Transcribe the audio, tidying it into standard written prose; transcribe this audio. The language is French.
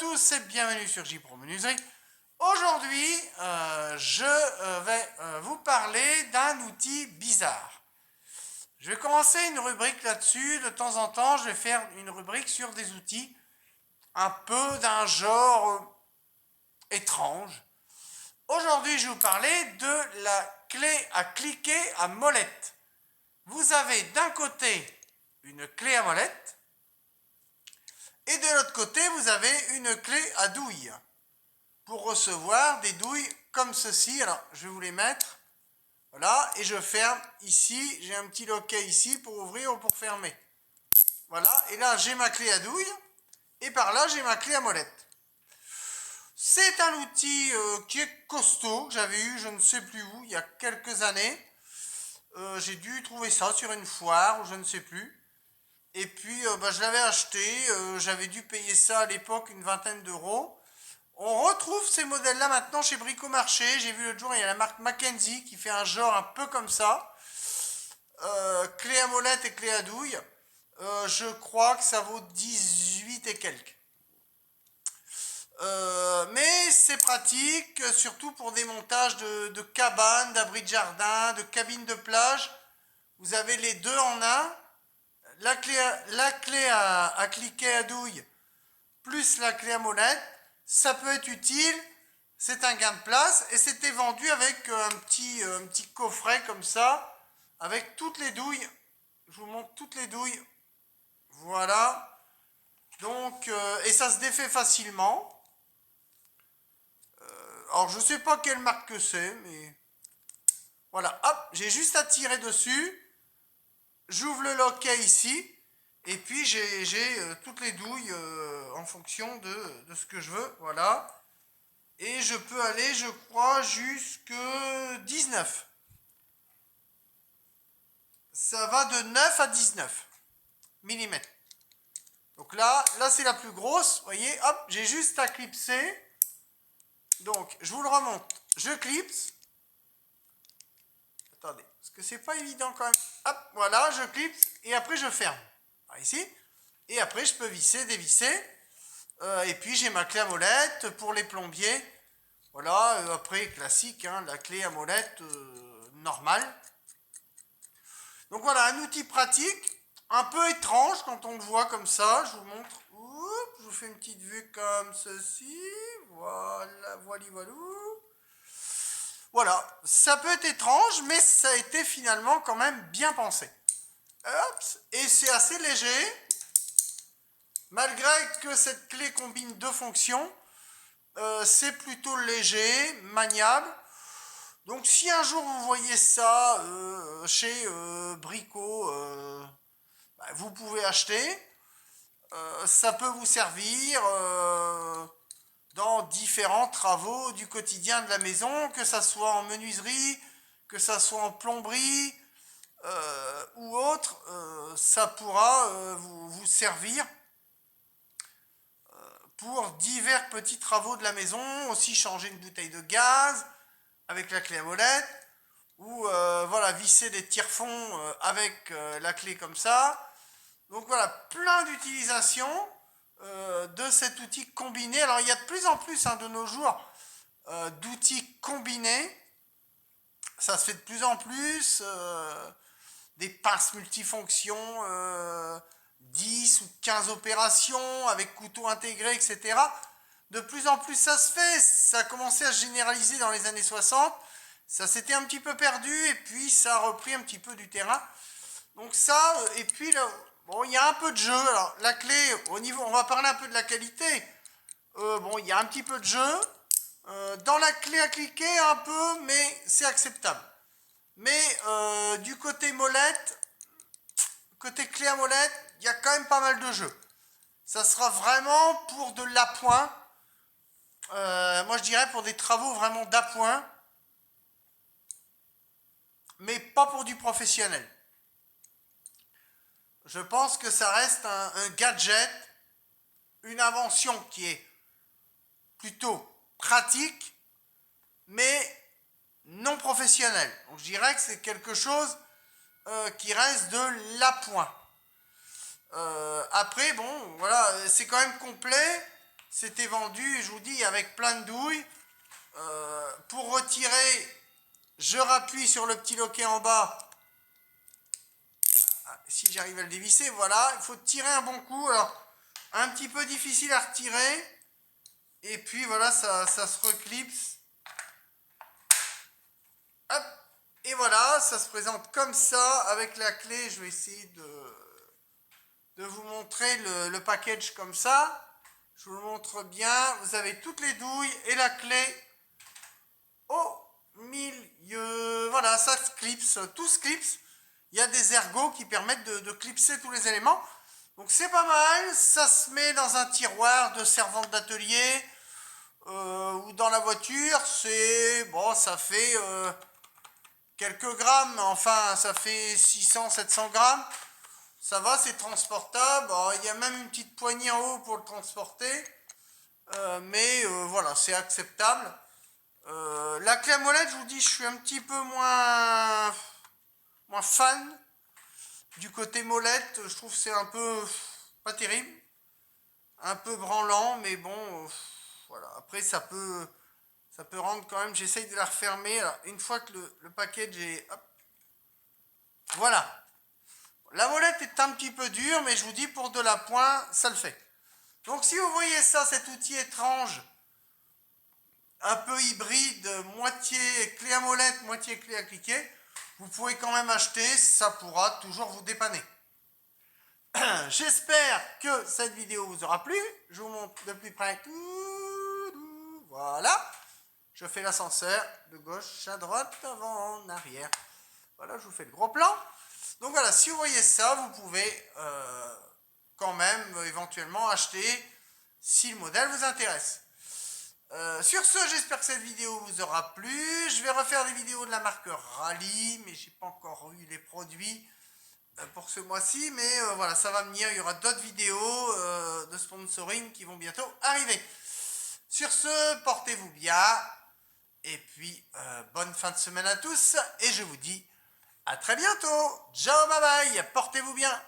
tous et bienvenue sur JPro Menuiserie. Aujourd'hui, je vais vous parler d'un outil bizarre. Je vais commencer une rubrique là-dessus. De temps en temps, je vais faire une rubrique sur des outils un peu d'un genre étrange. Aujourd'hui, je vais vous parler de la clé à cliquer à molette. Vous avez d'un côté une clé à molette et de l'autre côté, vous avez une clé à douille pour recevoir des douilles comme ceci. Alors, je vais vous les mettre. Voilà, et je ferme ici. J'ai un petit loquet ici pour ouvrir ou pour fermer. Voilà, et là, j'ai ma clé à douille et par là, j'ai ma clé à molette. C'est un outil qui est costaud, que j'avais eu je ne sais plus où, il y a quelques années. J'ai dû trouver ça sur une foire ou je ne sais plus. Et puis je l'avais acheté, j'avais dû payer ça à l'époque une vingtaine d'euros. On retrouve ces modèles-là maintenant chez Bricomarché. J'ai vu l'autre jour, il y a la marque Mackenzie qui fait un genre un peu comme ça. Clé à molette et clé à douille. Je crois que ça vaut 18 et quelques. Mais c'est pratique, surtout pour des montages de cabanes, d'abris de jardin, de cabines de plage. Vous avez les deux en un. La clé à cliquer à douille plus la clé à molette, ça peut être utile, c'est un gain de place et c'était vendu avec un petit coffret comme ça, avec toutes les douilles. Je vous montre toutes les douilles. Voilà. Donc, et ça se défait facilement. Alors, je ne sais pas quelle marque que c'est, mais voilà. Hop, j'ai juste à tirer dessus. J'ouvre le loquet ici. Et puis j'ai toutes les douilles en fonction de ce que je veux. Voilà. Et je peux aller, je crois, jusque 19. Ça va de 9 à 19 mm. Donc là c'est la plus grosse. Vous voyez, hop, j'ai juste à clipser. Donc, je vous le remonte. Je clipse. Attendez, parce que c'est pas évident quand même. Hop, voilà, je clipse. Et après, je ferme. Alors, ici. Et après, je peux visser, dévisser. Et puis, j'ai ma clé à molette pour les plombiers. Voilà, après, classique, hein, la clé à molette normale. Donc voilà, un outil pratique, un peu étrange quand on le voit comme ça. Je vous montre. Oups, je vous fais une petite vue comme ceci. Voilà, voilou. Voilà, ça peut être étrange, mais ça a été finalement quand même bien pensé. Hop, et c'est assez léger. Malgré que cette clé combine deux fonctions, c'est plutôt léger, maniable. Donc si un jour vous voyez ça chez Brico, vous pouvez acheter. Ça peut vous servir dans différents travaux du quotidien de la maison, que ça soit en menuiserie, que ça soit en plomberie ou autre, ça pourra vous servir pour divers petits travaux de la maison, aussi changer une bouteille de gaz avec la clé à molette, ou voilà, visser des tire-fonds avec la clé comme ça. Donc voilà, plein d'utilisations de cet outil combiné. Alors il y a de plus en plus de nos jours d'outils combinés. Ça se fait de plus en plus. Des pinces multifonctions, 10 ou 15 opérations avec couteau intégré, etc. De plus en plus ça se fait. Ça a commencé à se généraliser dans les années 60. Ça s'était un petit peu perdu et puis ça a repris un petit peu du terrain. Donc ça, et puis là, bon, il y a un peu de jeu. Alors la clé, au niveau, on va parler un peu de la qualité. Bon, il y a un petit peu de jeu. Dans la clé à cliquer un peu, mais c'est acceptable. Mais du côté molette, côté clé à molette, il y a quand même pas mal de jeu. Ça sera vraiment pour de l'appoint. Moi je dirais pour des travaux vraiment d'appoint. Mais pas pour du professionnel. Je pense que ça reste un gadget, une invention qui est plutôt pratique, mais non professionnelle. Donc je dirais que c'est quelque chose qui reste de l'appoint. Après, bon, voilà, c'est quand même complet. c'était vendu, je vous dis, avec plein de douilles. Pour retirer, je rappuie sur le petit loquet en bas. Si j'arrive à le dévisser, voilà, il faut tirer un bon coup. Alors, un petit peu difficile à retirer. Et puis voilà, ça se reclipse. Hop. Et voilà, ça se présente comme ça avec la clé. Je vais essayer de vous montrer le package comme ça. Je vous le montre bien. Vous avez toutes les douilles et la clé au milieu. Voilà, ça se clipse, tout se clipse. Il y a des ergots qui permettent de clipser tous les éléments. Donc c'est pas mal. Ça se met dans un tiroir de servante d'atelier ou dans la voiture. C'est bon, ça fait quelques grammes. Enfin, ça fait 600-700 grammes. Ça va, c'est transportable. Alors, il y a même une petite poignée en haut pour le transporter. Mais voilà, c'est acceptable. La clé à molette, je vous dis, je suis un petit peu moins fan du côté molette. Je trouve que c'est un peu pas terrible, un peu branlant, mais bon, voilà. Après, ça peut rendre quand même. J'essaye de la refermer. Alors, une fois que le package est, hop, voilà. La molette est un petit peu dure, mais je vous dis, pour de l'appoint, ça le fait. Donc, si vous voyez ça, cet outil étrange, un peu hybride, moitié clé à molette, moitié clé à cliquer, vous pouvez quand même acheter, ça pourra toujours vous dépanner. J'espère que cette vidéo vous aura plu. Je vous montre de plus près. Voilà. Je fais l'ascenseur de gauche à droite, avant, en arrière. Voilà, je vous fais le gros plan. Donc voilà, si vous voyez ça, vous pouvez quand même éventuellement acheter si le modèle vous intéresse. Sur ce, j'espère que cette vidéo vous aura plu. Je vais refaire des vidéos de la marque Rally, mais j'ai pas encore eu les produits pour ce mois-ci. Mais voilà, ça va venir. Il y aura d'autres vidéos de sponsoring qui vont bientôt arriver. Sur ce, portez-vous bien. Et puis, bonne fin de semaine à tous. Et je vous dis à très bientôt. Ciao, bye bye. Portez-vous bien.